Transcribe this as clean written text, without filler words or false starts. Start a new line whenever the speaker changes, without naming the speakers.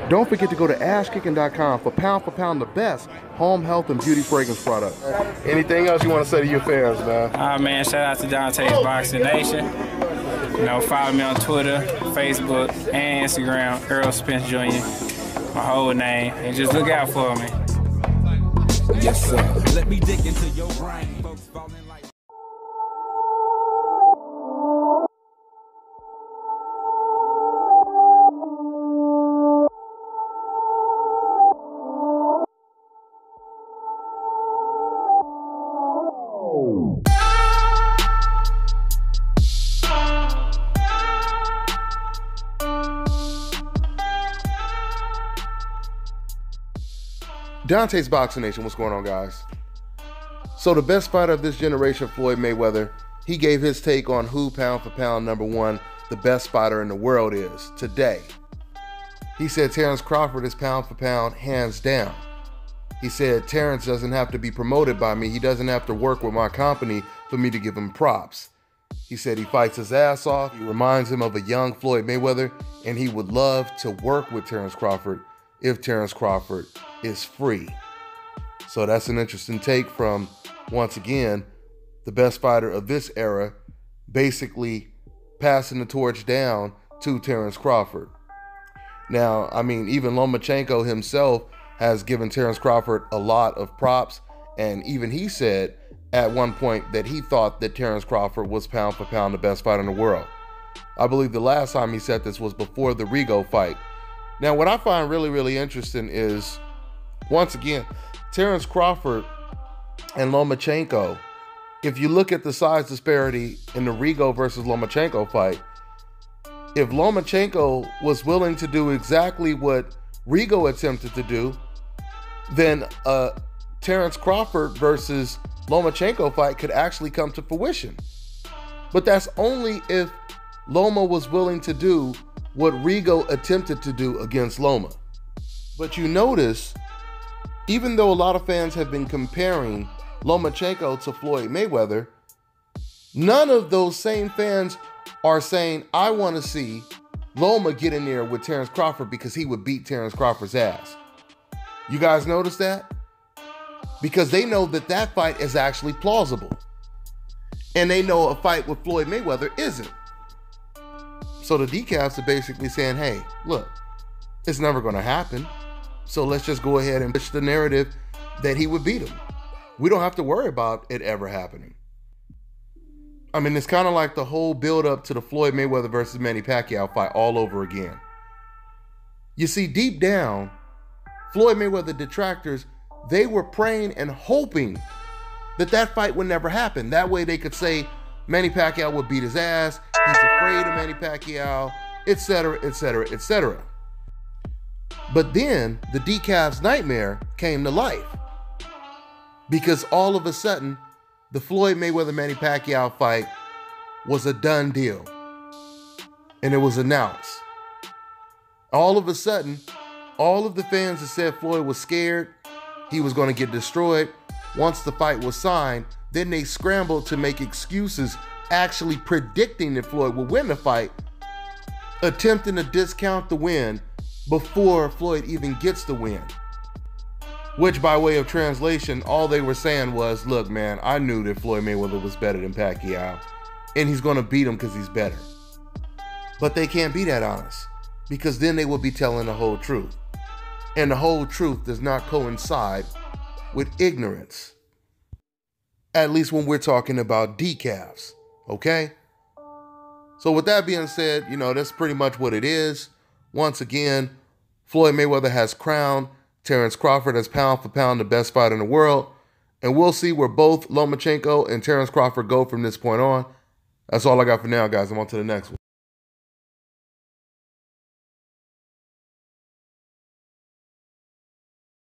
Don't forget to go to ashkicking.com for pound the best home health and beauty fragrance products. Anything else you want to say to your fans, man?
Man, shout out to Dante's Boxing Nation. You know, follow me on Twitter, Facebook, and Instagram, Earl Spence Jr., my whole name, and just look out for me.
Yes, sir. Let me dig into your brain, folks falling like...
Dante's Boxing Nation, what's going on, guys? So the best fighter of this generation, Floyd Mayweather, he gave his take on who, pound for pound, number one, the best fighter in the world is today. He said Terence Crawford is pound for pound, hands down. He said Terence doesn't have to be promoted by me. He doesn't have to work with my company for me to give him props. He said he fights his ass off. He reminds him of a young Floyd Mayweather, and he would love to work with Terence Crawford if Terence Crawford is free. So that's an interesting take from, once again, the best fighter of this era, basically passing the torch down to Terence Crawford. Now, I mean, even Lomachenko himself has given Terence Crawford a lot of props, and even he said at one point that he thought that Terence Crawford was pound for pound the best fighter in the world. I believe the last time he said this was before the Rigo fight. Now, what I find really, really interesting is, once again, Terence Crawford and Lomachenko, if you look at the size disparity in the Rigo versus Lomachenko fight, if Lomachenko was willing to do exactly what Rigo attempted to do, then Terence Crawford versus Lomachenko fight could actually come to fruition. But that's only if Loma was willing to do what Rigo attempted to do against Loma. But you notice, even though a lot of fans have been comparing Lomachenko to Floyd Mayweather, none of those same fans are saying, I want to see Loma get in there with Terence Crawford because he would beat Terence Crawford's ass. You guys notice that? Because they know that that fight is actually plausible. And they know a fight with Floyd Mayweather isn't. So the decafs are basically saying, hey, look, it's never going to happen. So let's just go ahead and push the narrative that he would beat him. We don't have to worry about it ever happening. I mean, it's kind of like the whole build-up to the Floyd Mayweather versus Manny Pacquiao fight all over again. You see, deep down, Floyd Mayweather detractors, they were praying and hoping that that fight would never happen. That way they could say Manny Pacquiao would beat his ass, he's afraid of Manny Pacquiao, etc., etc., etc. But then the decaf's nightmare came to life, because all of a sudden the Floyd Mayweather-Manny Pacquiao fight was a done deal, and it was announced. All of a sudden, all of the fans that said Floyd was scared, he was going to get destroyed, once the fight was signed, then they scrambled to make excuses, actually predicting that Floyd would win the fight, attempting to discount the win before Floyd even gets the win. Which, by way of translation, all they were saying was, look, man, I knew that Floyd Mayweather was better than Pacquiao, and he's going to beat him because he's better. But they can't be that honest, because then they will be telling the whole truth. And the whole truth does not coincide with ignorance. At least when we're talking about decafs, okay? So with that being said, you know, that's pretty much what it is. Once again, Floyd Mayweather has crowned Terence Crawford as pound for pound the best fighter in the world. And we'll see where both Lomachenko and Terence Crawford go from this point on. That's all I got for now, guys. I'm on to the next one.